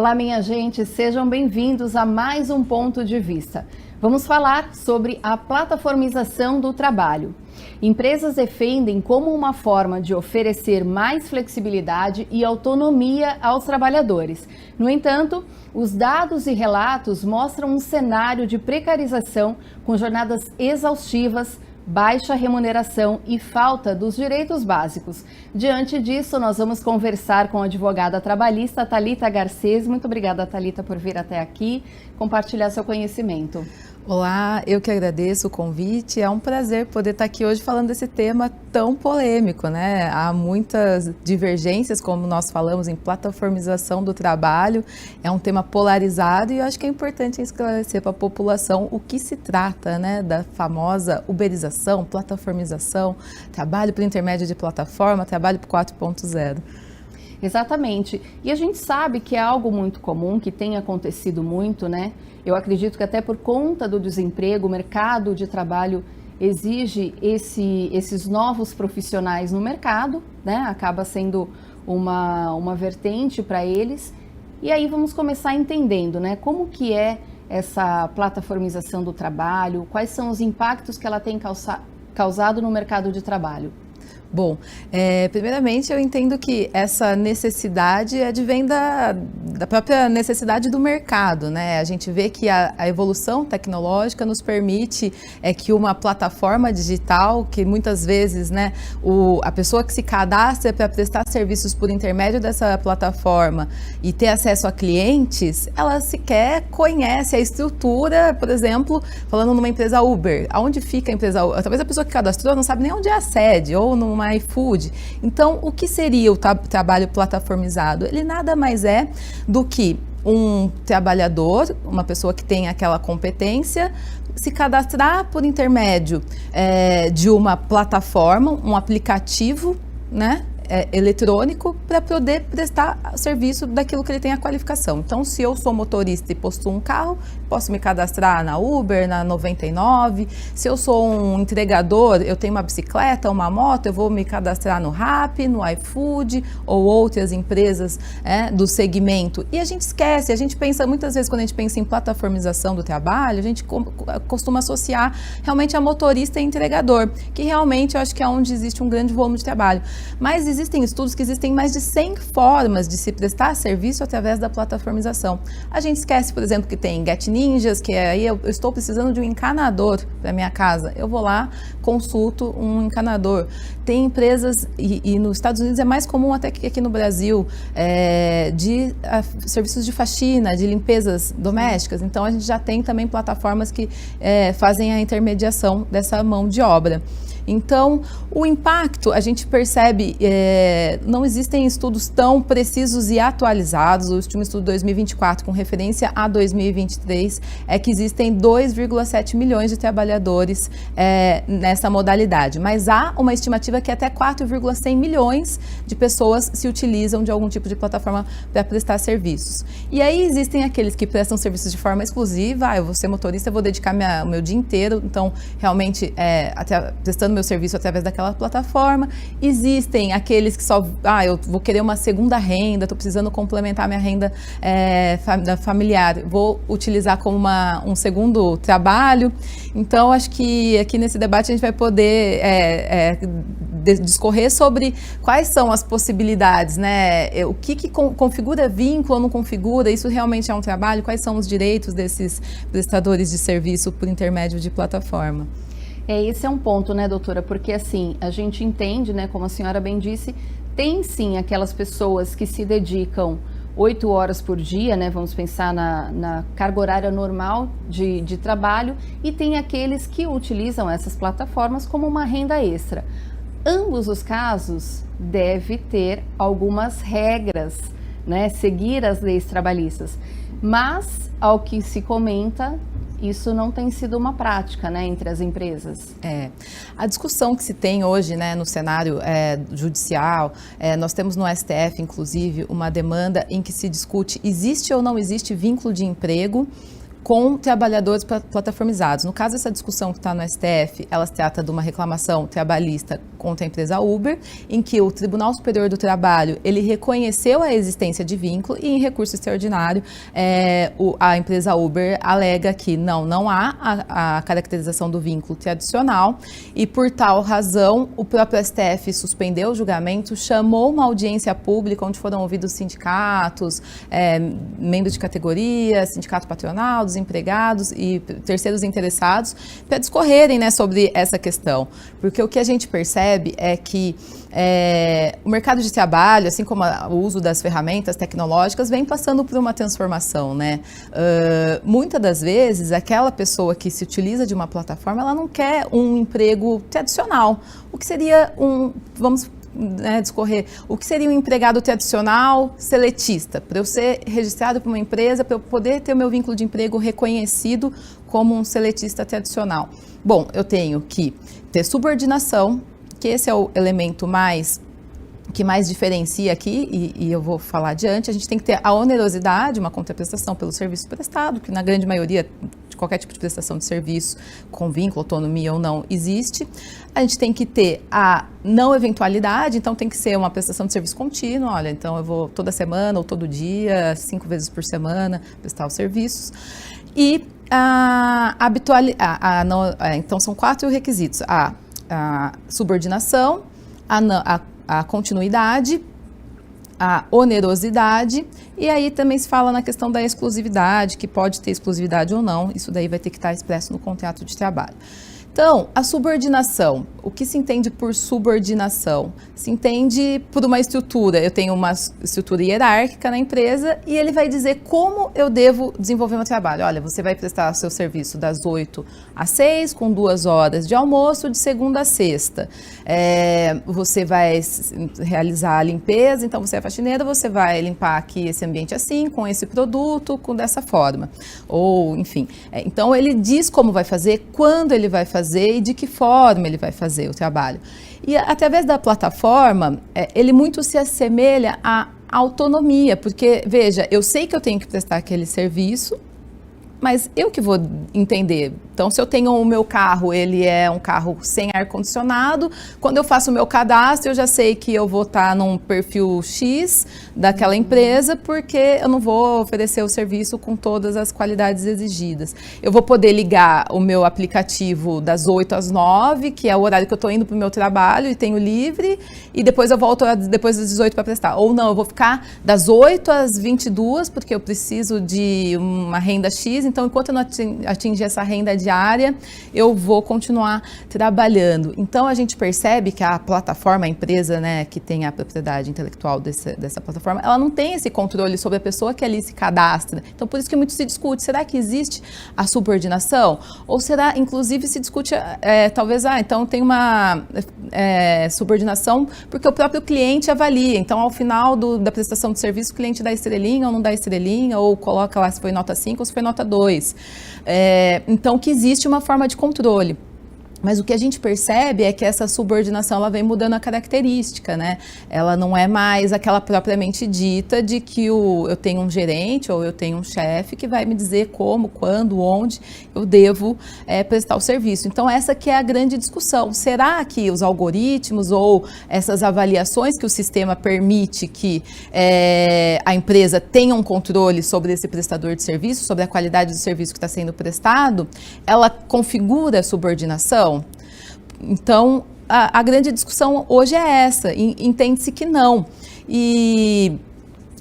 Olá, minha gente, sejam bem-vindos a mais um Ponto de Vista. Vamos falar sobre a plataformização do trabalho. Empresas defendem como uma forma de oferecer mais flexibilidade e autonomia aos trabalhadores. No entanto, os dados e relatos mostram um cenário de precarização com jornadas exaustivas, baixa remuneração e falta dos direitos básicos. Diante disso, nós vamos conversar com a advogada trabalhista Thalita Garcês. Muito obrigada, Thalita, por vir até aqui compartilhar seu conhecimento. Olá, eu que agradeço o convite. É um prazer poder estar aqui hoje falando desse tema tão polêmico, né? Há muitas divergências, como nós falamos, em plataformização do trabalho. É um tema polarizado e eu acho que é importante esclarecer para a população o que se trata, né? Da famosa uberização, plataformização, trabalho por intermédio de plataforma, trabalho por 4.0. Exatamente. E a gente sabe que é algo muito comum, que tem acontecido muito, né? Eu acredito que até por conta do desemprego, o mercado de trabalho exige esses novos profissionais no mercado, né? Acaba sendo uma vertente para eles. E aí vamos começar entendendo, né? Como que é essa plataformização do trabalho, quais são os impactos que ela tem causado no mercado de trabalho? Bom, primeiramente eu entendo que essa necessidade advém da própria necessidade do mercado, né? A gente vê que a evolução tecnológica nos permite que uma plataforma digital, que muitas vezes, né, a pessoa que se cadastra para prestar serviços por intermédio dessa plataforma e ter acesso a clientes, ela sequer conhece a estrutura, por exemplo, falando numa empresa Uber, aonde fica a empresa Uber? Talvez a pessoa que cadastrou não sabe nem onde é a sede, ou numa iFood. Então, o que seria o trabalho plataformizado? Ele nada mais é do que um trabalhador, uma pessoa que tem aquela competência, se cadastrar por intermédio de uma plataforma, um aplicativo, né? Eletrônico para poder prestar serviço daquilo que ele tem a qualificação. Então, se eu sou motorista e possuo um carro, posso me cadastrar na Uber, na 99. Se eu sou um entregador, eu tenho uma bicicleta, uma moto, eu vou me cadastrar no Rappi, no iFood ou outras empresas do segmento. E a gente esquece, a gente pensa, muitas vezes quando a gente pensa em plataformização do trabalho, a gente costuma associar realmente a motorista e entregador, que realmente eu acho que é onde existe um grande volume de trabalho. Mas existem estudos que existem mais de 100 formas de se prestar serviço através da plataformização. A gente esquece, por exemplo, que tem Get Ninjas, que aí eu estou precisando de um encanador para minha casa. Eu vou lá, consulto um encanador. Tem empresas, e nos Estados Unidos é mais comum até que aqui no Brasil, de serviços de faxina, de limpezas domésticas. Então a gente já tem também plataformas que fazem a intermediação dessa mão de obra. Então, o impacto, a gente percebe, não existem estudos tão precisos e atualizados. O último estudo de 2024, com referência a 2023, é que existem 2,7 milhões de trabalhadores nessa modalidade. Mas há uma estimativa que até 4,100 milhões de pessoas se utilizam de algum tipo de plataforma para prestar serviços. E aí existem aqueles que prestam serviços de forma exclusiva. Eu vou ser motorista, eu vou dedicar o meu dia inteiro, então, realmente, prestando meu serviço através daquela plataforma. Existem aqueles que só, eu vou querer uma segunda renda, estou precisando complementar minha renda familiar, vou utilizar como um segundo trabalho. Então, acho que aqui nesse debate a gente vai poder discorrer sobre quais são as possibilidades, né? O que configura vínculo ou não configura, isso realmente é um trabalho, quais são os direitos desses prestadores de serviço por intermédio de plataforma. Esse é um ponto, né, doutora? Porque assim, a gente entende, né, como a senhora bem disse, tem sim aquelas pessoas que se dedicam 8 horas por dia, né, vamos pensar na carga horária normal de trabalho, e tem aqueles que utilizam essas plataformas como uma renda extra. Ambos os casos deve ter algumas regras, né, seguir as leis trabalhistas, mas ao que se comenta, isso não tem sido uma prática, né, entre as empresas. A discussão que se tem hoje, né, no cenário judicial, nós temos no STF, inclusive, uma demanda em que se discute existe ou não existe vínculo de emprego com trabalhadores plataformizados. No caso, essa discussão que está no STF, ela se trata de uma reclamação trabalhista contra a empresa Uber, em que o Tribunal Superior do Trabalho, ele reconheceu a existência de vínculo e em recurso extraordinário, a empresa Uber alega que não há a caracterização do vínculo tradicional e, por tal razão, o próprio STF suspendeu o julgamento, chamou uma audiência pública onde foram ouvidos sindicatos, membros de categoria, sindicato patronal, dos empregados e terceiros interessados para discorrerem, né, sobre essa questão. Porque o que a gente percebe é que o mercado de trabalho, assim como o uso das ferramentas tecnológicas, vem passando por uma transformação, né? Muitas das vezes, aquela pessoa que se utiliza de uma plataforma, ela não quer um emprego tradicional. O que seria vamos discorrer, o que seria um empregado tradicional seletista? Para eu ser registrado por uma empresa, para eu poder ter o meu vínculo de emprego reconhecido como um seletista tradicional. Bom, eu tenho que ter subordinação, que esse é o elemento que mais diferencia aqui, e eu vou falar adiante. A gente tem que ter a onerosidade, uma contraprestação pelo serviço prestado, que na grande maioria de qualquer tipo de prestação de serviço, com vínculo, autonomia ou não, existe. A gente tem que ter a não eventualidade, então tem que ser uma prestação de serviço contínuo. Olha, então eu vou toda semana ou todo dia, 5 vezes por semana, prestar os serviços. E então são 4 requisitos: a subordinação, a continuidade, a onerosidade, e aí também se fala na questão da exclusividade, que pode ter exclusividade ou não, isso daí vai ter que estar expresso no contrato de trabalho. Então, a subordinação, o que se entende por subordinação? Se entende por uma estrutura. Eu tenho uma estrutura hierárquica na empresa e ele vai dizer como eu devo desenvolver meu trabalho. Olha, você vai prestar seu serviço das 8 às 6, com 2 horas de almoço, de segunda a sexta. Você vai realizar a limpeza, então você é faxineira, você vai limpar aqui esse ambiente assim, com esse produto, dessa forma. Ou, enfim. Então, ele diz como vai fazer, quando ele vai fazer e de que forma ele vai fazer o trabalho. E através da plataforma, ele muito se assemelha à autonomia, porque, veja, eu sei que eu tenho que prestar aquele serviço, mas eu que vou entender. Então, se eu tenho o meu carro, ele é um carro sem ar-condicionado, quando eu faço o meu cadastro, eu já sei que eu vou estar num perfil X daquela empresa, porque eu não vou oferecer o serviço com todas as qualidades exigidas. Eu vou poder ligar o meu aplicativo das 8 às 9, que é o horário que eu estou indo para o meu trabalho e tenho livre, e depois eu volto depois das 18 para prestar. Ou não, eu vou ficar das 8 às 22, porque eu preciso de uma renda X, então enquanto eu não atingir essa renda diária, eu vou continuar trabalhando. Então a gente percebe que a plataforma, a empresa, né, que tem a propriedade intelectual dessa plataforma, ela não tem esse controle sobre a pessoa que ali se cadastra. Então por isso que muito se discute, será que existe a subordinação? Ou será, inclusive, se discute, talvez, então tem uma subordinação porque o próprio cliente avalia. Então ao final da prestação de serviço, o cliente dá estrelinha ou não dá estrelinha, ou coloca lá se foi nota 5 ou se foi nota 2. Então, que existe uma forma de controle. Mas o que a gente percebe é que essa subordinação ela vem mudando a característica, né? Ela não é mais aquela propriamente dita de que eu tenho um gerente ou eu tenho um chefe que vai me dizer como, quando, onde eu devo prestar o serviço. Então, essa que é a grande discussão. Será que os algoritmos ou essas avaliações que o sistema permite que a empresa tenha um controle sobre esse prestador de serviço, sobre a qualidade do serviço que está sendo prestado, ela configura a subordinação? Então, a grande discussão hoje é essa, entende-se que não. E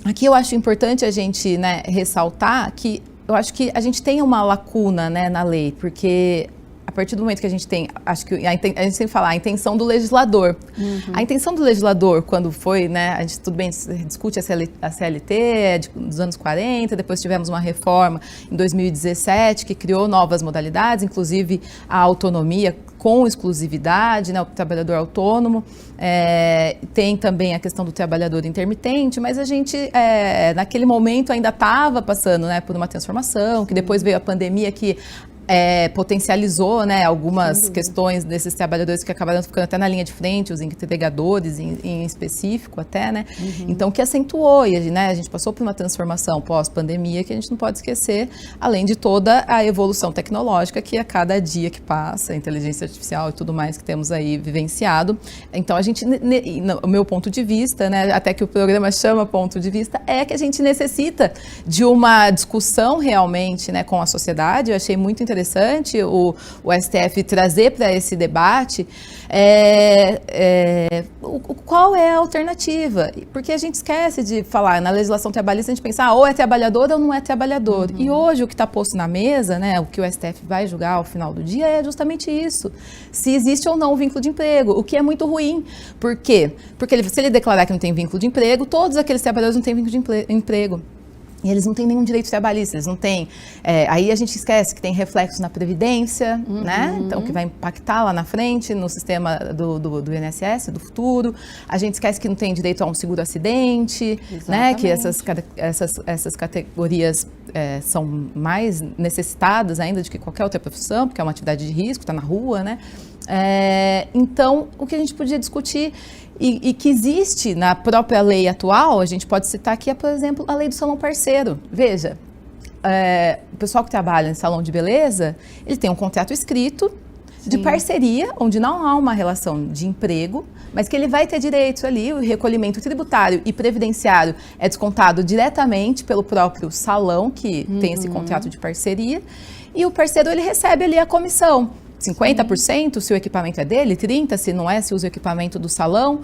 aqui eu acho importante a gente, né, ressaltar que eu acho que a gente tem uma lacuna, né, na lei, porque a partir do momento que a gente tem, acho que a gente tem que falar, a intenção do legislador. Uhum. A intenção do legislador, quando foi, né, a gente tudo bem discute a CLT dos anos 40, depois tivemos uma reforma em 2017 que criou novas modalidades, inclusive a autonomia com exclusividade, né, o trabalhador autônomo, tem também a questão do trabalhador intermitente, mas a gente, naquele momento, ainda estava passando, né, por uma transformação, que depois veio a pandemia, que potencializou, né, algumas questões desses trabalhadores que acabaram ficando até na linha de frente, os entregadores em específico até, né? Então, que acentuou, e né, a gente passou por uma transformação pós-pandemia que a gente não pode esquecer, além de toda a evolução tecnológica que a cada dia que passa, a inteligência artificial e tudo mais que temos aí vivenciado. Então, a gente, o meu ponto de vista, né, até que o programa chama ponto de vista, é que a gente necessita de uma discussão realmente, né, com a sociedade. Eu achei muito interessante o STF trazer para esse debate qual é a alternativa, porque a gente esquece de falar na legislação trabalhista, a gente pensa, ou é trabalhador ou não é trabalhador, e hoje o que está posto na mesa, né, o que o STF vai julgar ao final do dia é justamente isso, se existe ou não o vínculo de emprego, o que é muito ruim. Por quê? Porque se ele declarar que não tem vínculo de emprego, todos aqueles trabalhadores não têm vínculo de emprego. E eles não têm nenhum direito trabalhista, eles não têm. Aí a gente esquece que tem reflexo na Previdência, né? Então, que vai impactar lá na frente, no sistema do INSS, do futuro. A gente esquece que não tem direito a um seguro-acidente, né? Que essas categorias são mais necessitadas ainda do que qualquer outra profissão, porque é uma atividade de risco, está na rua, né? Então, o que a gente podia discutir e que existe na própria lei atual, a gente pode citar aqui, por exemplo, a lei do salão parceiro. Veja, o pessoal que trabalha em salão de beleza, ele tem um contrato escrito de parceria, onde não há uma relação de emprego, mas que ele vai ter direitos ali, o recolhimento tributário e previdenciário é descontado diretamente pelo próprio salão que tem esse contrato de parceria, e o parceiro ele recebe ali a comissão. 50% se o equipamento é dele, 30% se não é, se usa o equipamento do salão.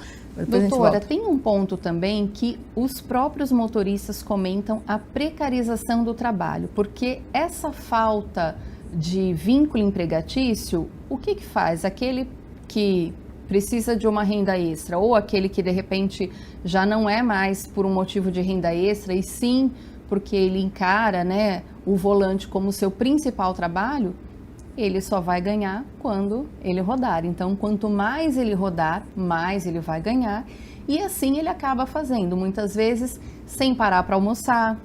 Doutora, tem um ponto também que os próprios motoristas comentam a precarização do trabalho, porque essa falta de vínculo empregatício, o que faz? Aquele que precisa de uma renda extra ou aquele que de repente já não é mais por um motivo de renda extra e sim porque ele encara, né, o volante como seu principal trabalho, ele só vai ganhar quando ele rodar. Então, quanto mais ele rodar, mais ele vai ganhar. E assim ele acaba fazendo, muitas vezes, sem parar para almoçar,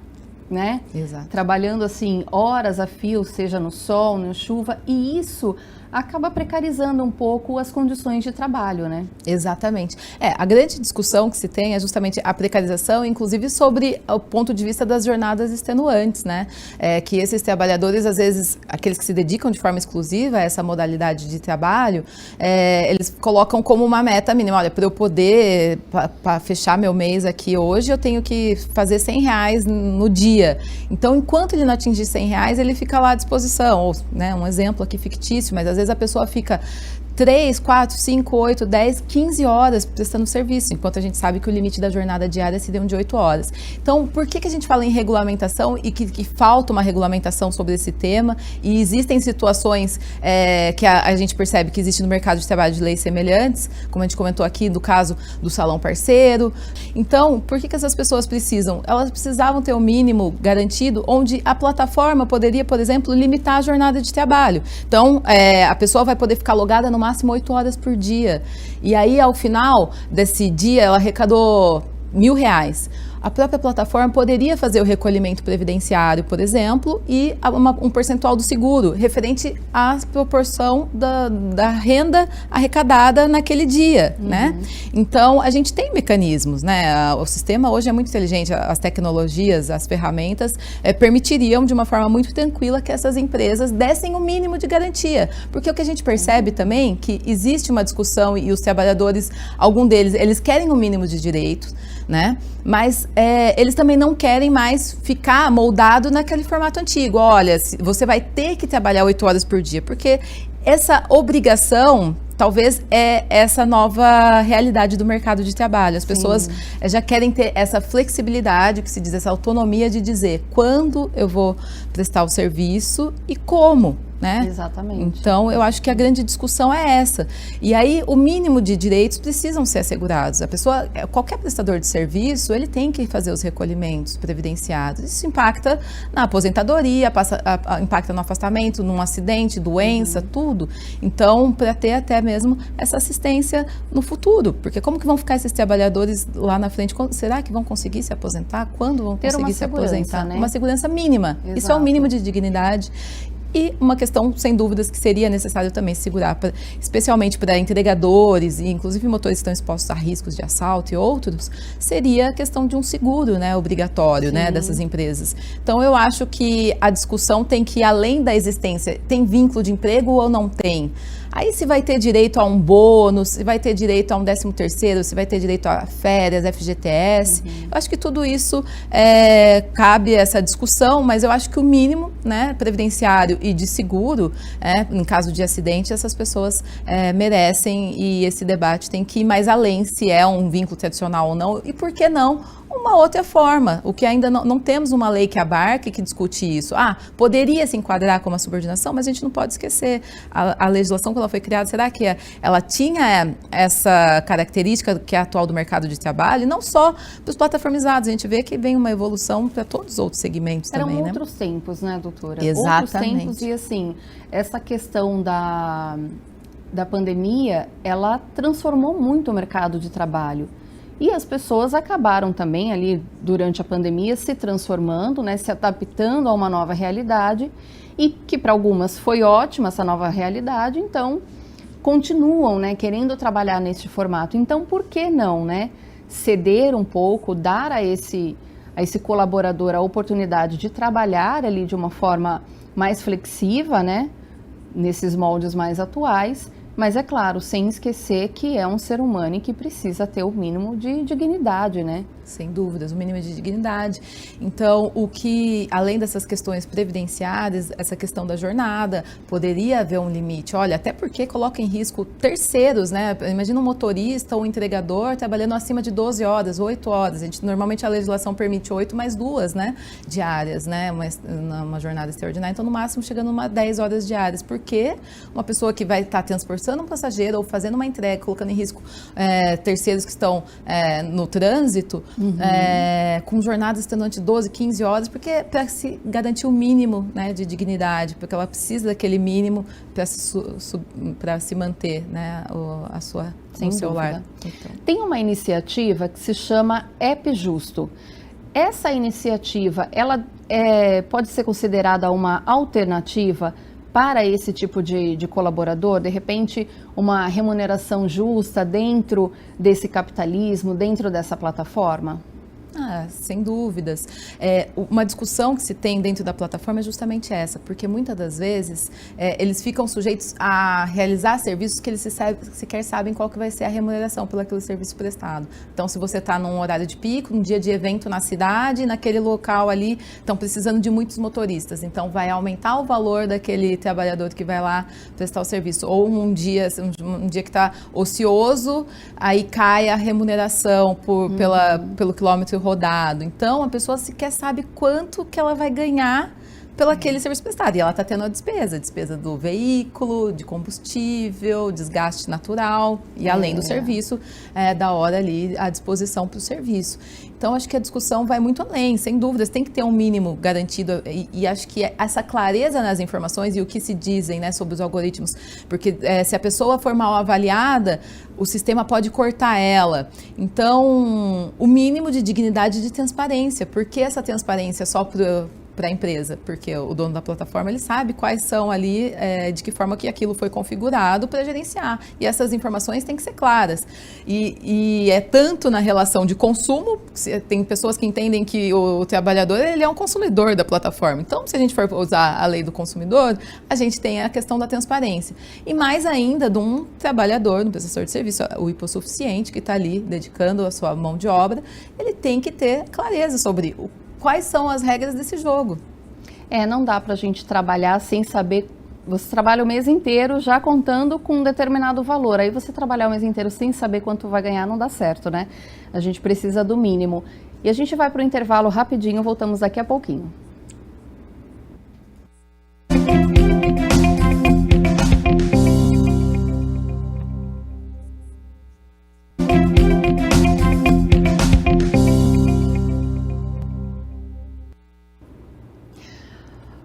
né? Exato. Trabalhando assim, horas a fio, seja no sol, na chuva. E isso acaba precarizando um pouco as condições de trabalho, né? Exatamente. A grande discussão que se tem é justamente a precarização, inclusive sobre o ponto de vista das jornadas extenuantes, né? Que esses trabalhadores, às vezes, aqueles que se dedicam de forma exclusiva a essa modalidade de trabalho, eles colocam como uma meta mínima. Olha, para eu poder, para fechar meu mês aqui hoje, eu tenho que fazer R$100 no dia. Então, enquanto ele não atingir R$100, ele fica lá à disposição. Ou, né, um exemplo aqui fictício, mas às vezes a pessoa fica 3, 4, 5, 8, 10, 15 horas prestando serviço, enquanto a gente sabe que o limite da jornada diária seria de 8 horas. Então, por que a gente fala em regulamentação e que falta uma regulamentação sobre esse tema? E existem situações que a gente percebe que existe no mercado de trabalho de leis semelhantes, como a gente comentou aqui, do caso do salão parceiro. Então, por que essas pessoas precisam? Elas precisavam ter um mínimo garantido, onde a plataforma poderia, por exemplo, limitar a jornada de trabalho. Então, a pessoa vai poder ficar logada no máximo 8 horas por dia. E aí, ao final desse dia, ela arrecadou R$1.000. A própria plataforma poderia fazer o recolhimento previdenciário, por exemplo, e um percentual do seguro, referente à proporção da renda arrecadada naquele dia, né? Então, a gente tem mecanismos, né? O sistema hoje é muito inteligente, as tecnologias, as ferramentas permitiriam, de uma forma muito tranquila, que essas empresas dessem o mínimo de garantia. Porque o que a gente percebe também, que existe uma discussão e os trabalhadores, algum deles, eles querem o mínimo de direitos, né? Mas eles também não querem mais ficar moldado naquele formato antigo. Olha, você vai ter que trabalhar 8 horas por dia, porque essa obrigação talvez é essa nova realidade do mercado de trabalho. As pessoas já querem ter essa flexibilidade, que se diz, essa autonomia de dizer quando eu vou prestar o serviço e como. Né? Exatamente. Então, eu acho que a grande discussão é essa. E aí, o mínimo de direitos precisam ser assegurados. A pessoa, qualquer prestador de serviço, ele tem que fazer os recolhimentos previdenciários. Isso impacta na aposentadoria, impacta no afastamento, num acidente, doença, tudo. Então, para ter até mesmo essa assistência no futuro. Porque como que vão ficar esses trabalhadores lá na frente? Será que vão conseguir se aposentar? Quando vão conseguir se aposentar? Né? Uma segurança mínima. Exato. Isso é o mínimo de dignidade. E uma questão, sem dúvidas, que seria necessário também segurar, especialmente para entregadores e inclusive motores que estão expostos a riscos de assalto e outros, seria a questão de um seguro, né, obrigatório, né, dessas empresas. Então, eu acho que a discussão tem que ir além da existência. Tem vínculo de emprego ou não tem? Aí se vai ter direito a um bônus, se vai ter direito a um 13º, se vai ter direito a férias, FGTS. Eu acho que tudo isso cabe essa discussão, mas eu acho que o mínimo, né, previdenciário e de seguro, em caso de acidente, essas pessoas merecem, e esse debate tem que ir mais além se é um vínculo tradicional ou não, e por que não uma outra forma, o que ainda não temos uma lei que abarque, que discute isso. Poderia se enquadrar como uma subordinação, mas a gente não pode esquecer, a legislação, quando ela foi criada, será que ela tinha essa característica que é atual do mercado de trabalho, e não só para os plataformizados, a gente vê que vem uma evolução para todos os outros segmentos também, né? Eram outros tempos, né, doutora? Exatamente. Outros tempos, e assim, essa questão da pandemia, ela transformou muito o mercado de trabalho. E as pessoas acabaram também ali, durante a pandemia, se transformando, né, se adaptando a uma nova realidade, e que para algumas foi ótima essa nova realidade, então continuam, né, querendo trabalhar neste formato. Então, por que não, né, ceder um pouco, dar a esse colaborador a oportunidade de trabalhar ali de uma forma mais flexível, né, nesses moldes mais atuais, mas é claro, sem esquecer que é um ser humano e que precisa ter o mínimo de dignidade, né? Sem dúvidas, o mínimo de dignidade. Então, o que, além dessas questões previdenciárias, essa questão da jornada, poderia haver um limite. Olha, até porque coloca em risco terceiros, né? Imagina um motorista ou um entregador trabalhando acima de 12 horas, 8 horas. Normalmente a legislação permite 8 mais 2, né? Diárias, né? Uma jornada extraordinária. Então, no máximo, chegando a 10 horas diárias. Porque uma pessoa que vai estar transportando um passageiro ou fazendo uma entrega, colocando em risco terceiros que estão no trânsito, com jornadas estando 12, 15 horas, porque para se garantir o mínimo, né, de dignidade, porque ela precisa daquele mínimo para se manter, né, no seu lar. Então. Tem uma iniciativa que se chama App Justo. Essa iniciativa, ela pode ser considerada uma alternativa para esse tipo de colaborador, de repente uma remuneração justa dentro desse capitalismo, dentro dessa plataforma? Sem dúvidas. Uma discussão que se tem dentro da plataforma é justamente essa, porque muitas das vezes eles ficam sujeitos a realizar serviços que eles sequer sabem qual que vai ser a remuneração por aquele serviço prestado. Então, se você está num horário de pico, num dia de evento na cidade, naquele local ali, estão precisando de muitos motoristas, então vai aumentar o valor daquele trabalhador que vai lá prestar o serviço. Ou um dia que está ocioso, aí cai a remuneração pelo quilômetro rodado. Então, a pessoa sequer sabe quanto que ela vai ganhar pelo aquele serviço prestado. E ela está tendo a despesa do veículo, de combustível, desgaste natural, e além do serviço, da hora ali à disposição para o serviço. Então, acho que a discussão vai muito além, sem dúvidas, tem que ter um mínimo garantido, e acho que essa clareza nas informações e o que se dizem, né, sobre os algoritmos, porque se a pessoa for mal avaliada, o sistema pode cortar ela. Então, o mínimo de dignidade e de transparência, porque essa transparência só para a empresa, porque o dono da plataforma, ele sabe quais são ali, de que forma que aquilo foi configurado para gerenciar. E essas informações têm que ser claras. E é tanto na relação de consumo, tem pessoas que entendem que o trabalhador, ele é um consumidor da plataforma. Então, se a gente for usar a lei do consumidor, a gente tem a questão da transparência. E mais ainda de um trabalhador, um prestador de serviço, o hipossuficiente, que está ali dedicando a sua mão de obra, ele tem que ter clareza sobre quais são as regras desse jogo. Não dá para a gente trabalhar sem saber. Você trabalha o mês inteiro já contando com um determinado valor. Aí você trabalhar o mês inteiro sem saber quanto vai ganhar não dá certo, né? A gente precisa do mínimo. E a gente vai para o intervalo rapidinho, voltamos daqui a pouquinho.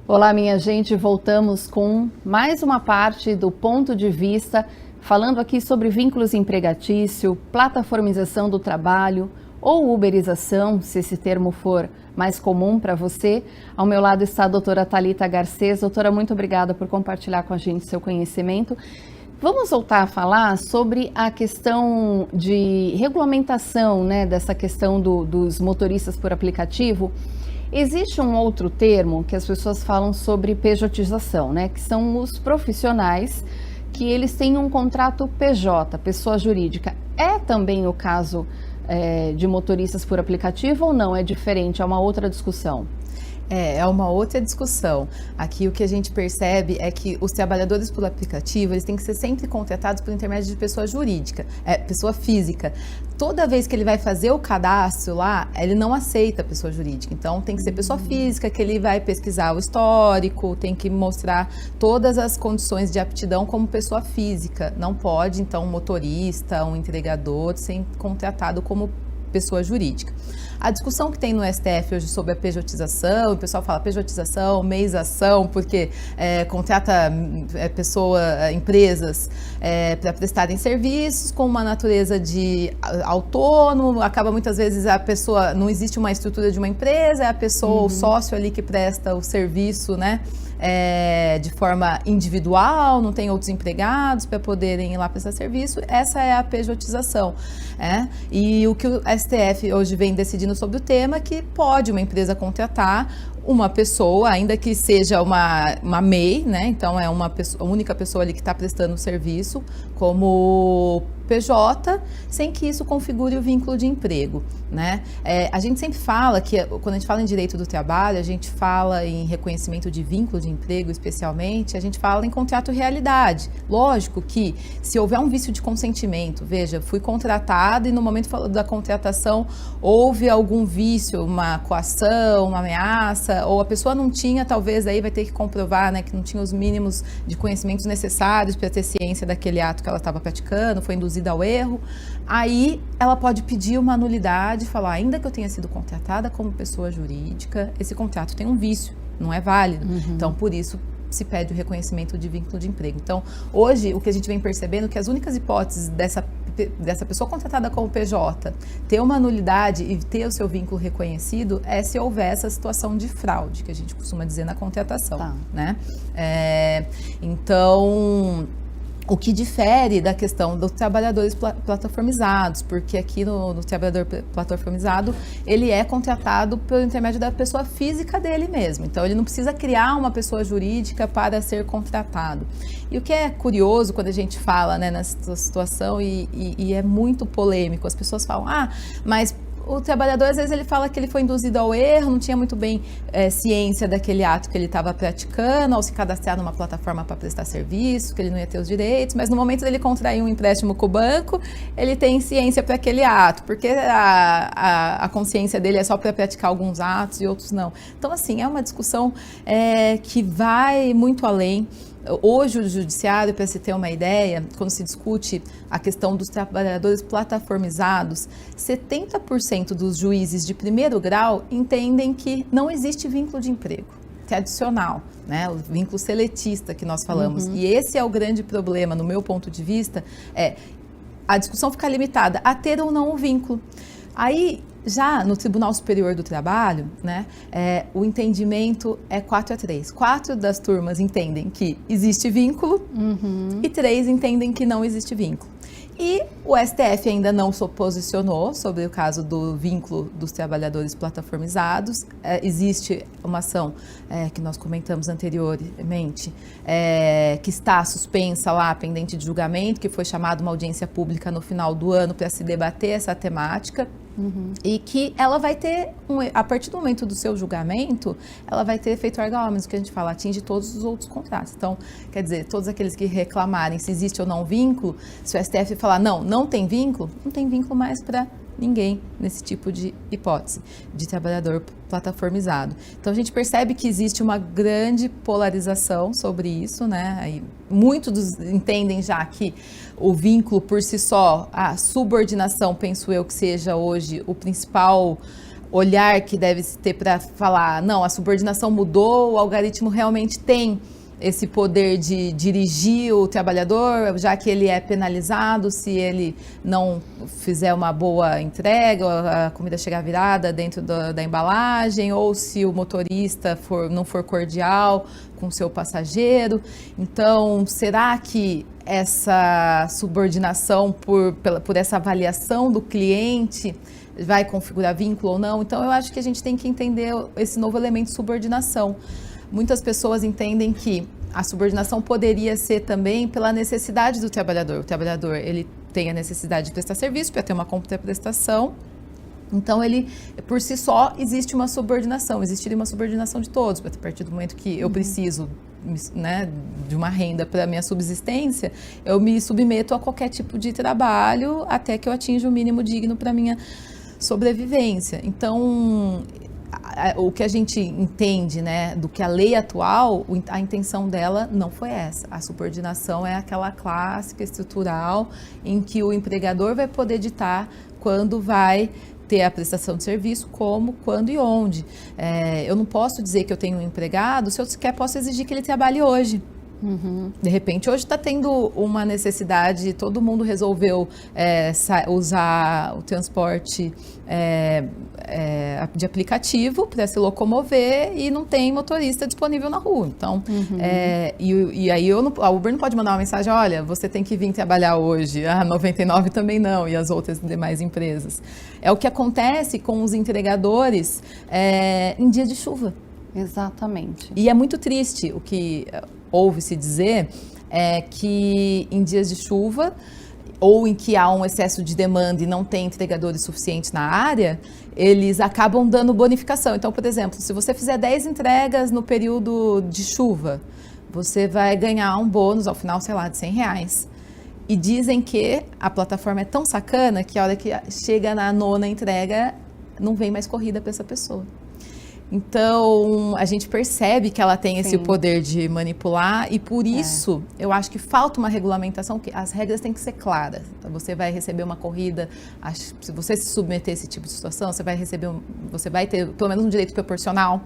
Olá, minha gente, voltamos com mais uma parte do Ponto de Vista, falando aqui sobre vínculos empregatício, plataformização do trabalho, ou uberização, se esse termo for mais comum para você. Ao meu lado está a doutora Thalita Garcês. Doutora, muito obrigada por compartilhar com a gente seu conhecimento. Vamos voltar a falar sobre a questão de regulamentação, né, dessa questão dos motoristas por aplicativo. Existe um outro termo que as pessoas falam sobre pejotização, né, que são os profissionais que eles têm um contrato PJ, pessoa jurídica. É também o caso de motoristas por aplicativo ou não? É diferente? É uma outra discussão? É uma outra discussão. Aqui o que a gente percebe é que os trabalhadores por aplicativo, eles têm que ser sempre contratados por intermédio de pessoa jurídica, pessoa física. Toda vez que ele vai fazer o cadastro lá, ele não aceita a pessoa jurídica. Então tem que ser pessoa física, que ele vai pesquisar o histórico, tem que mostrar todas as condições de aptidão como pessoa física. Não pode, então, um motorista, um entregador ser contratado como pessoa jurídica. A discussão que tem no STF hoje sobre a pejotização, o pessoal fala pejotização, meização, porque contrata empresas para prestarem serviços com uma natureza de autônomo, acaba muitas vezes a pessoa, não existe uma estrutura de uma empresa, é a pessoa, o sócio ali que presta o serviço, né? De forma individual, não tem outros empregados para poderem ir lá prestar serviço, essa é a pejotização. E o que o STF hoje vem decidindo sobre o tema é que pode uma empresa contratar uma pessoa, ainda que seja uma MEI, né? Então é a única pessoa ali que está prestando o serviço como PJ, sem que isso configure o vínculo de emprego, né? A gente sempre fala que, quando a gente fala em direito do trabalho, a gente fala em reconhecimento de vínculo de emprego, especialmente, a gente fala em contrato realidade. Lógico que, se houver um vício de consentimento, veja, fui contratado e no momento da contratação houve algum vício, uma coação, uma ameaça, ou a pessoa não tinha, talvez aí vai ter que comprovar, né, que não tinha os mínimos de conhecimentos necessários para ter ciência daquele ato que ela estava praticando, foi induzida ao erro, aí ela pode pedir uma nulidade, falar, ainda que eu tenha sido contratada como pessoa jurídica, esse contrato tem um vício, não é válido. Então, por isso, se pede o reconhecimento de vínculo de emprego. Então, hoje, o que a gente vem percebendo é que as únicas hipóteses dessa pessoa contratada como PJ ter uma nulidade e ter o seu vínculo reconhecido é se houver essa situação de fraude, que a gente costuma dizer na contratação, né? Então, o que difere da questão dos trabalhadores plataformizados, porque aqui no trabalhador plataformizado, ele é contratado pelo intermédio da pessoa física dele mesmo. Então, ele não precisa criar uma pessoa jurídica para ser contratado. E o que é curioso quando a gente fala, né, nessa situação, e é muito polêmico, as pessoas falam, mas o trabalhador, às vezes, ele fala que ele foi induzido ao erro, não tinha muito bem ciência daquele ato que ele estava praticando, ao se cadastrar numa plataforma para prestar serviço, que ele não ia ter os direitos, mas no momento dele contrair um empréstimo com o banco, ele tem ciência para aquele ato, porque a consciência dele é só para praticar alguns atos e outros não. Então, assim, é uma discussão que vai muito além. Hoje, o judiciário, para se ter uma ideia, quando se discute a questão dos trabalhadores plataformizados, 70% dos juízes de primeiro grau entendem que não existe vínculo de emprego tradicional, né? O vínculo seletista que nós falamos. E esse é o grande problema, no meu ponto de vista, a discussão ficar limitada a ter ou não o vínculo. Aí, já no Tribunal Superior do Trabalho, né, o entendimento é 4-3. 4 das turmas entendem que existe vínculo e 3 entendem que não existe vínculo. E o STF ainda não se posicionou sobre o caso do vínculo dos trabalhadores plataformizados. Existe uma ação que nós comentamos anteriormente, que está suspensa lá, pendente de julgamento, que foi chamada uma audiência pública no final do ano para se debater essa temática. E que ela vai ter, a partir do momento do seu julgamento, ela vai ter efeito erga omnes, que a gente fala, atinge todos os outros contratos. Então, quer dizer, todos aqueles que reclamarem se existe ou não vínculo, se o STF falar não tem vínculo, não tem vínculo mais para ninguém nesse tipo de hipótese de trabalhador plataformizado. Então a gente percebe que existe uma grande polarização sobre isso, né? Aí, muitos entendem já que o vínculo por si só, a subordinação, penso eu que seja hoje o principal olhar que deve se ter para falar, não, a subordinação mudou, o algoritmo realmente tem esse poder de dirigir o trabalhador, já que ele é penalizado se ele não fizer uma boa entrega, a comida chegar virada dentro da embalagem, ou se o motorista não for cordial com o seu passageiro. Então, será que essa subordinação por essa avaliação do cliente vai configurar vínculo ou não? Então, eu acho que a gente tem que entender esse novo elemento de subordinação. Muitas pessoas entendem que a subordinação poderia ser também pela necessidade do trabalhador. O trabalhador, ele tem a necessidade de prestar serviço para ter uma contraprestação. Então, ele, por si só, existe uma subordinação. Existiria uma subordinação de todos. A partir do momento que eu preciso, né, de uma renda para a minha subsistência, eu me submeto a qualquer tipo de trabalho até que eu atinja o mínimo digno para a minha sobrevivência. Então, o que a gente entende, né, do que a lei atual, a intenção dela não foi essa. A subordinação é aquela clássica, estrutural, em que o empregador vai poder ditar quando vai ter a prestação de serviço, como, quando e onde. Eu não posso dizer que eu tenho um empregado se eu sequer posso exigir que ele trabalhe hoje. De repente, hoje está tendo uma necessidade, todo mundo resolveu usar o transporte de aplicativo para se locomover e não tem motorista disponível na rua. Então, e aí a Uber não pode mandar uma mensagem, olha, você tem que vir trabalhar hoje, a 99 também não, e as outras demais empresas. É o que acontece com os entregadores em dia de chuva. Exatamente. E é muito triste o que ouve-se dizer é que em dias de chuva ou em que há um excesso de demanda e não tem entregadores suficientes na área, eles acabam dando bonificação. Então, por exemplo, se você fizer 10 entregas no período de chuva, você vai ganhar um bônus ao final, sei lá, de R$100. E dizem que a plataforma é tão sacana que a hora que chega na 9ª entrega, não vem mais corrida para essa pessoa. Então, a gente percebe que ela tem esse poder de manipular e por isso eu acho que falta uma regulamentação, que as regras têm que ser claras. Então, você vai receber uma corrida, se você se submeter a esse tipo de situação, você vai ter pelo menos um direito proporcional,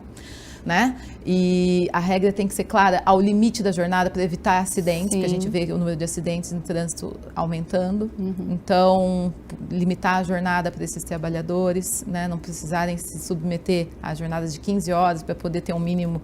né? E a regra tem que ser clara ao limite da jornada para evitar acidentes, que a gente vê o número de acidentes no trânsito aumentando. Então, limitar a jornada para esses trabalhadores, né? Não precisarem se submeter a jornadas de 15 horas para poder ter um mínimo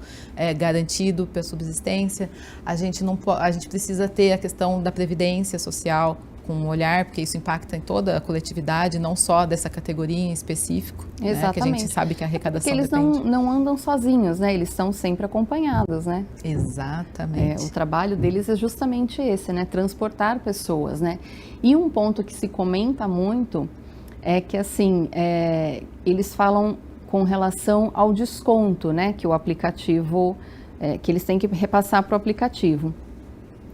garantido para a subsistência. A gente precisa ter a questão da previdência social com um olhar, porque isso impacta em toda a coletividade, não só dessa categoria em específico, né, que a gente sabe que a arrecadação porque eles depende. não andam sozinhos, né? Eles são sempre acompanhados, né? Exatamente. O trabalho deles é justamente esse, né? Transportar pessoas, né? E um ponto que se comenta muito é que, assim, eles falam com relação ao desconto, né? Que o aplicativo, que eles têm que repassar para o aplicativo.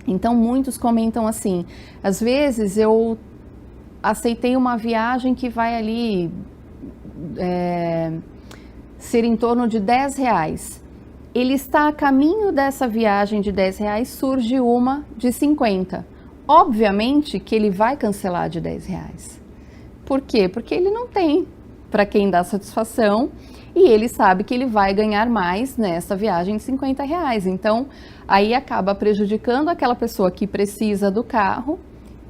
Então, muitos comentam assim, às vezes eu aceitei uma viagem que vai ali ser em torno de R$10. Ele está a caminho dessa viagem de R$10, surge uma de 50. Obviamente que ele vai cancelar de R$10. Por quê? Porque ele não tem para quem dar satisfação e ele sabe que ele vai ganhar mais nessa viagem de R$50. Então, aí acaba prejudicando aquela pessoa que precisa do carro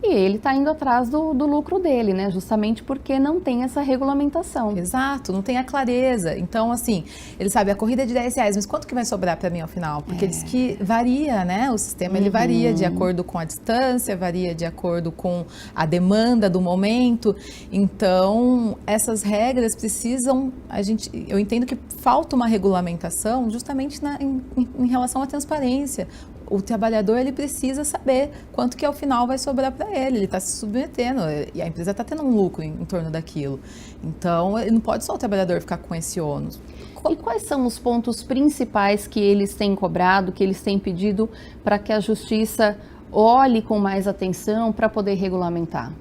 e ele está indo atrás do lucro dele, né? Justamente porque não tem essa regulamentação. Exato, não tem a clareza. Então, assim, ele sabe, a corrida é de R$10, mas quanto que vai sobrar para mim ao final? Porque diz que varia, né? O sistema, ele varia de acordo com a distância, varia de acordo com a demanda do momento. Então, essas regras precisam, eu entendo que falta uma regulamentação justamente em relação à transparência. O trabalhador, ele precisa saber quanto que ao final vai sobrar para ele está se submetendo e a empresa está tendo um lucro em torno daquilo. Então, ele não pode só o trabalhador ficar com esse ônus. E quais são os pontos principais que eles têm cobrado, que eles têm pedido para que a justiça olhe com mais atenção para poder regulamentar?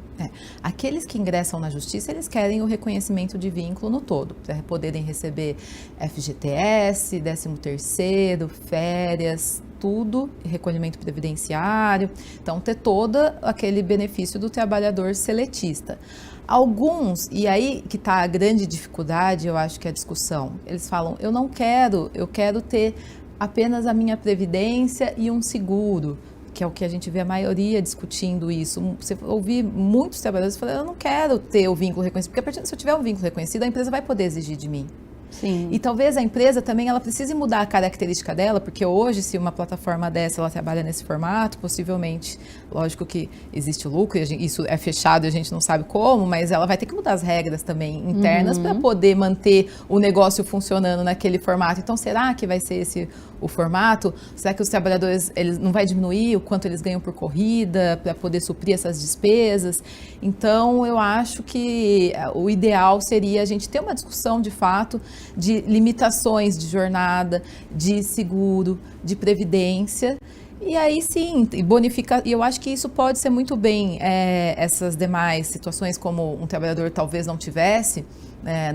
Aqueles que ingressam na justiça, eles querem o reconhecimento de vínculo no todo, para poderem receber FGTS, 13º, férias, tudo, recolhimento previdenciário, então ter todo aquele benefício do trabalhador seletista. Alguns, e aí que está a grande dificuldade, eu acho que é a discussão, eles falam, eu quero ter apenas a minha previdência e um seguro, que é o que a gente vê a maioria discutindo isso. Você ouvir muitos trabalhadores falando, eu não quero ter o vínculo reconhecido, porque a partir se eu tiver um vínculo reconhecido, a empresa vai poder exigir de mim. Sim. E talvez a empresa também ela precise mudar a característica dela, porque hoje, se uma plataforma dessa ela trabalha nesse formato, possivelmente, lógico que existe o lucro, e isso é fechado e a gente não sabe como, mas ela vai ter que mudar as regras também internas para poder manter o negócio funcionando naquele formato. Então, será que vai ser esse o formato? Será que os trabalhadores, eles não vai diminuir o quanto eles ganham por corrida para poder suprir essas despesas? Então, eu acho que o ideal seria a gente ter uma discussão de fato de limitações de jornada, de seguro, de previdência. E aí sim, e eu acho que isso pode ser muito bem essas demais situações, como um trabalhador talvez não tivesse,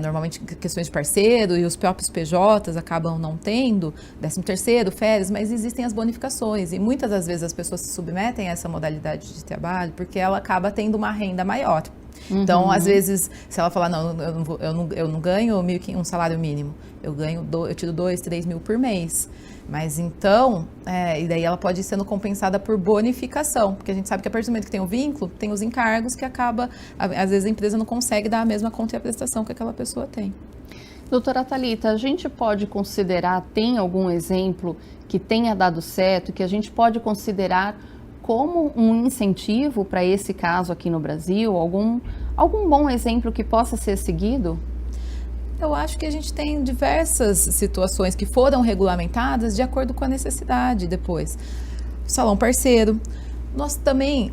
normalmente questões de parceiro e os próprios PJs acabam não tendo, 13º, férias, mas existem as bonificações e muitas das vezes as pessoas se submetem a essa modalidade de trabalho porque ela acaba tendo uma renda maior. Então, às vezes, se ela falar, não, eu não ganho um salário mínimo, eu tiro 2, 3 mil por mês. Mas então, e daí ela pode ir sendo compensada por bonificação, porque a gente sabe que a partir do momento que tem o vínculo, tem os encargos que acaba, às vezes a empresa não consegue dar a mesma contraprestação que aquela pessoa tem. Doutora Thalita, a gente pode considerar, tem algum exemplo que tenha dado certo, que a gente pode considerar como um incentivo para esse caso aqui no Brasil? Algum bom exemplo que possa ser seguido? Eu acho que a gente tem diversas situações que foram regulamentadas de acordo com a necessidade depois. O salão parceiro. Nós também,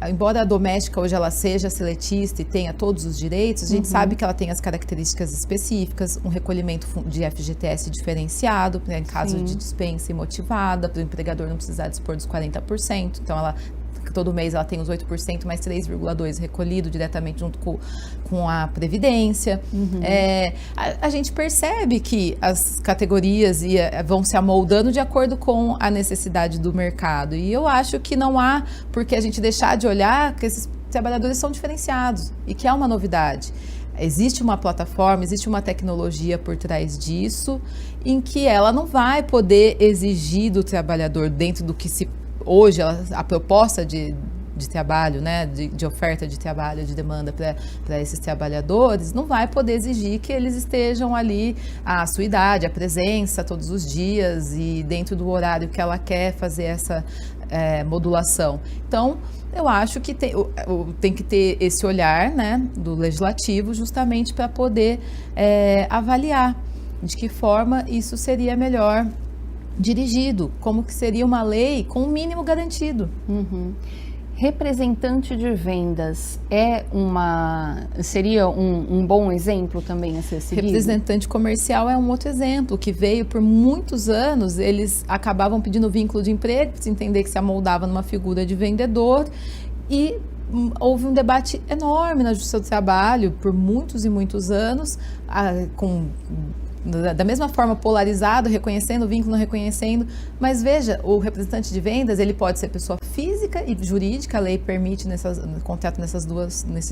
embora a doméstica hoje ela seja seletista e tenha todos os direitos, a gente sabe que ela tem as características específicas, um recolhimento de FGTS diferenciado, né, em caso de dispensa imotivada, para o empregador não precisar dispor dos 40%, então ela todo mês ela tem os 8% mais 3,2% recolhido diretamente junto com a Previdência. A gente percebe que as categorias vão se amoldando de acordo com a necessidade do mercado. E eu acho que não há por que a gente deixar de olhar que esses trabalhadores são diferenciados e que é uma novidade. Existe uma plataforma, existe uma tecnologia por trás disso, em que ela não vai poder exigir do trabalhador dentro do que hoje a proposta de trabalho, né, de oferta de trabalho, de demanda para esses trabalhadores, não vai poder exigir que eles estejam ali à sua idade, a presença todos os dias e dentro do horário que ela quer fazer essa modulação. Então, eu acho que tem que ter esse olhar, né, do legislativo justamente para poder avaliar de que forma isso seria melhor dirigido, como que seria uma lei com o mínimo garantido. Representante de vendas seria um bom exemplo também a ser seguido? Representante comercial é um outro exemplo que veio por muitos anos, eles acabavam pedindo vínculo de emprego, para entender que se amoldava numa figura de vendedor e houve um debate enorme na Justiça do Trabalho por muitos e muitos anos, da mesma forma polarizado, reconhecendo o vínculo, não reconhecendo, mas veja, o representante de vendas, ele pode ser pessoa física e jurídica, a lei permite contrato nesses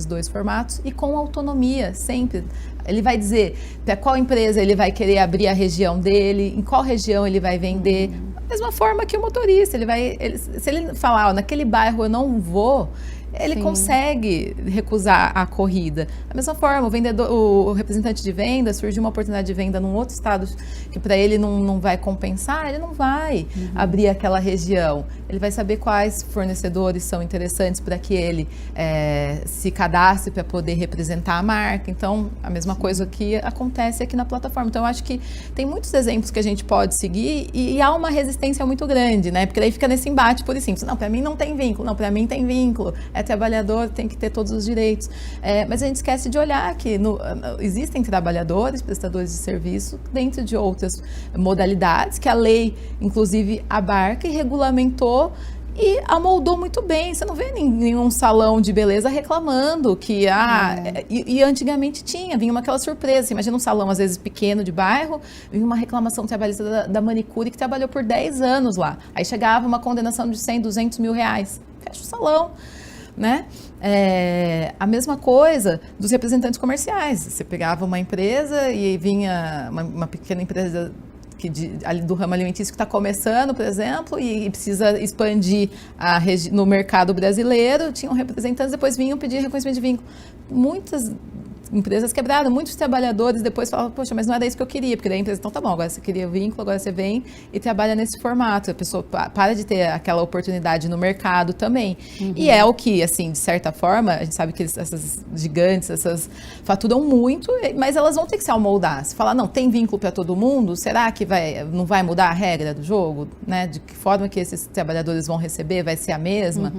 dois formatos, e com autonomia, sempre. Ele vai dizer para qual empresa ele vai querer abrir a região dele, em qual região ele vai vender, da mesma forma que o motorista, se ele falar, naquele bairro eu não vou, ele consegue recusar a corrida. Da mesma forma, o representante de venda, surgiu uma oportunidade de venda num outro estado que para ele não vai compensar, ele não vai abrir aquela região. Ele vai saber quais fornecedores são interessantes para que ele se cadastre para poder representar a marca. Então, a mesma coisa que acontece aqui na plataforma. Então, eu acho que tem muitos exemplos que a gente pode seguir e há uma resistência muito grande, né? Porque daí fica nesse embate puro e simples. Não, para mim não tem vínculo. Não, para mim tem vínculo. Trabalhador, tem que ter todos os direitos. Mas a gente esquece de olhar que existem trabalhadores, prestadores de serviço, dentro de outras modalidades que a lei, inclusive, abarca e regulamentou e amoldou muito bem. Você não vê nenhum salão de beleza reclamando que e antigamente vinha aquela surpresa. Você imagina um salão às vezes pequeno de bairro, vinha uma reclamação trabalhista da manicure que trabalhou por 10 anos lá. Aí chegava uma condenação de 100, 200 mil reais. Fecha o salão. Né? A mesma coisa dos representantes comerciais. Você pegava uma empresa e vinha uma pequena empresa ali do ramo alimentício que está começando, por exemplo, e precisa expandir no mercado brasileiro, tinham representantes, depois vinham pedir reconhecimento de vínculo. Muitas empresas quebraram, muitos trabalhadores depois falavam, poxa, mas não era isso que eu queria, porque daí a empresa, então tá bom, agora você queria o vínculo, agora você vem e trabalha nesse formato, a pessoa para de ter aquela oportunidade no mercado também. E é o que, assim, de certa forma, a gente sabe que essas gigantes, essas faturam muito, mas elas vão ter que se amoldar. Se falar, não, tem vínculo para todo mundo, será que não vai mudar a regra do jogo? Né? De que forma que esses trabalhadores vão receber? Vai ser a mesma?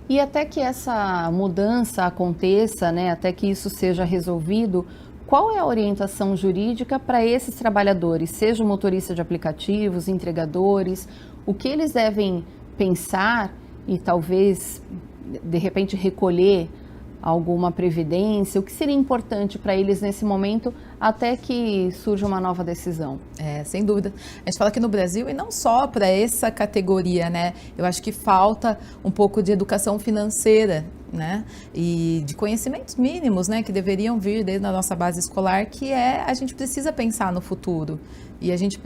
E até que essa mudança aconteça, né, até que isso seja resolvido, qual é a orientação jurídica para esses trabalhadores, seja o motorista de aplicativos, entregadores, o que eles devem pensar e talvez, de repente, recolher alguma previdência, o que seria importante para eles nesse momento até que surja uma nova decisão? Sem dúvida. A gente fala que no Brasil, e não só para essa categoria, né? Eu acho que falta um pouco de educação financeira, né? E de conhecimentos mínimos, né? Que deveriam vir desde a nossa base escolar, que a gente precisa pensar no futuro. E a gente,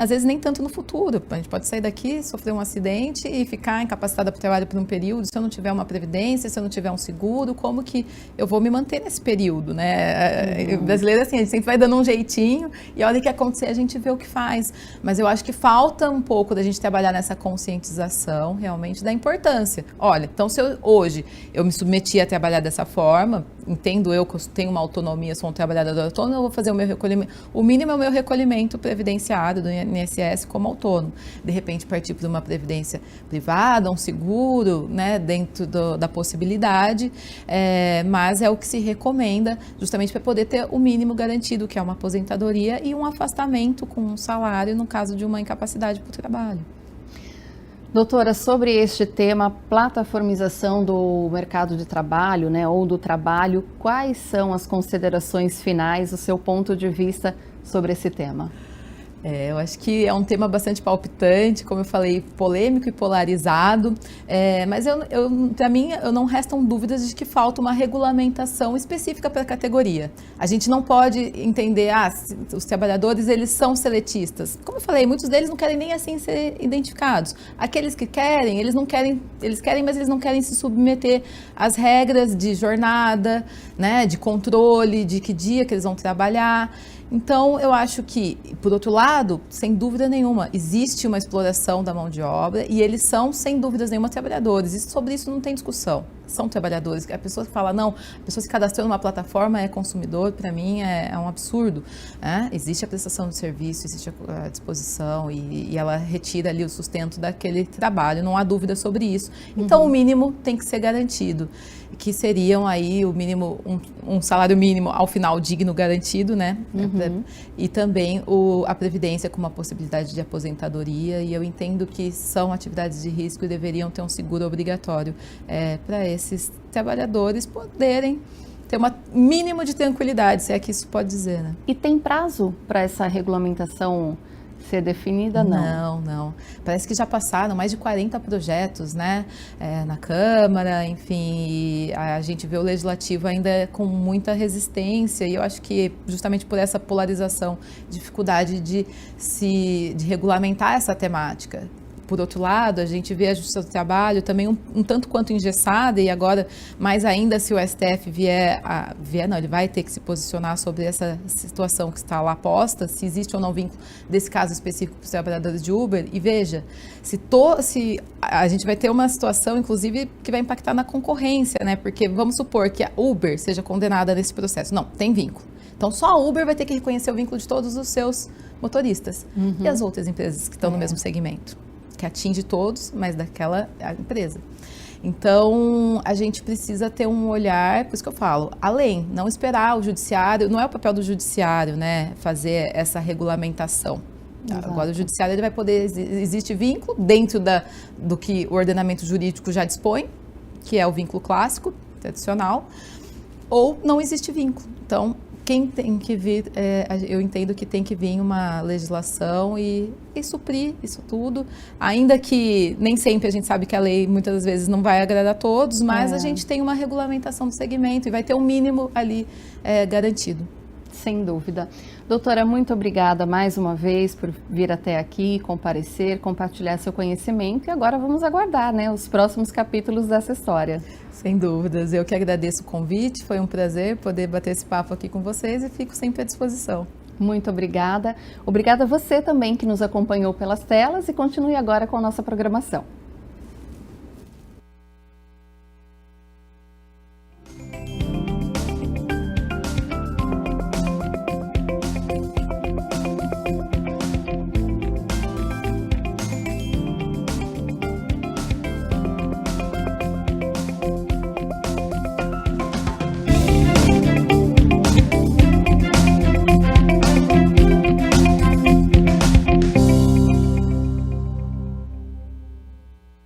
às vezes, nem tanto no futuro. A gente pode sair daqui, sofrer um acidente e ficar incapacitada para o trabalho por um período. Se eu não tiver uma previdência, se eu não tiver um seguro, como que eu vou me manter nesse período, né? O brasileiro, assim, a gente sempre vai dando um jeitinho e a hora que acontecer a gente vê o que faz. Mas eu acho que falta um pouco da gente trabalhar nessa conscientização, realmente, da importância. Olha, então se hoje eu me submeti a trabalhar dessa forma, entendo eu que eu tenho uma autonomia, sou um trabalhador autônomo, eu vou fazer o meu recolhimento. O mínimo é o meu recolhimento previdenciário do INSS como autônomo. De repente, partir para uma previdência privada, um seguro, né, dentro da possibilidade, mas é o que se recomenda justamente para poder ter o mínimo garantido, que é uma aposentadoria e um afastamento com um salário no caso de uma incapacidade para o trabalho. Doutora, sobre este tema, plataformização do mercado de trabalho, né, ou do trabalho, quais são as considerações finais, o seu ponto de vista sobre esse tema? Eu acho que é um tema bastante palpitante, como eu falei, polêmico e polarizado, mas para mim não restam dúvidas de que falta uma regulamentação específica para a categoria. A gente não pode entender, os trabalhadores eles são seletistas. Como eu falei, muitos deles não querem nem assim ser identificados. Aqueles que querem, eles querem, mas eles não querem se submeter às regras de jornada, né, de controle, de que dia que eles vão trabalhar. Então, eu acho que, por outro lado, sem dúvida nenhuma, existe uma exploração da mão de obra e eles são, sem dúvidas nenhuma, trabalhadores. E sobre isso não tem discussão. São trabalhadores. A pessoa que fala, não, a pessoa se cadastrou numa plataforma é consumidor, para mim é um absurdo. Existe a prestação de serviço, existe a disposição e ela retira ali o sustento daquele trabalho, não há dúvida sobre isso. Então, o mínimo tem que ser garantido, que seriam aí o mínimo, um salário mínimo ao final digno garantido, né? E também a previdência com uma possibilidade de aposentadoria, e eu entendo que são atividades de risco e deveriam ter um seguro obrigatório para esses trabalhadores poderem ter um mínimo de tranquilidade, se é que isso pode dizer, né? E tem prazo para essa regulamentação ser definida? Não. Parece que já passaram mais de 40 projetos, né, na Câmara, enfim, e a gente vê o Legislativo ainda com muita resistência, e eu acho que justamente por essa polarização, dificuldade de regulamentar essa temática. Por outro lado, a gente vê a Justiça do Trabalho também um tanto quanto engessada, e agora, mais ainda, se o STF ele vai ter que se posicionar sobre essa situação que está lá posta, se existe ou não vínculo desse caso específico para os trabalhadores de Uber. E veja, se a gente vai ter uma situação, inclusive, que vai impactar na concorrência, né? Porque vamos supor que a Uber seja condenada nesse processo. Não, tem vínculo. Então, só a Uber vai ter que reconhecer o vínculo de todos os seus motoristas. E as outras empresas que estão no mesmo segmento, que atinge todos, mas daquela empresa. Então, a gente precisa ter um olhar, por isso que eu falo, além, não esperar o judiciário, não é o papel do judiciário, né, fazer essa regulamentação. Exato. Agora, o judiciário ele vai poder, existe vínculo dentro do que o ordenamento jurídico já dispõe, que é o vínculo clássico, tradicional, ou não existe vínculo. Então, quem tem que vir, eu entendo que tem que vir uma legislação e suprir isso tudo, ainda que nem sempre a gente sabe que a lei muitas das vezes não vai agradar a todos, mas a gente tem uma regulamentação do segmento e vai ter um mínimo ali garantido. Sem dúvida. Doutora, muito obrigada mais uma vez por vir até aqui, comparecer, compartilhar seu conhecimento e agora vamos aguardar, né, os próximos capítulos dessa história. Sem dúvidas, eu que agradeço o convite, foi um prazer poder bater esse papo aqui com vocês e fico sempre à disposição. Muito obrigada. Obrigada a você também que nos acompanhou pelas telas e continue agora com a nossa programação.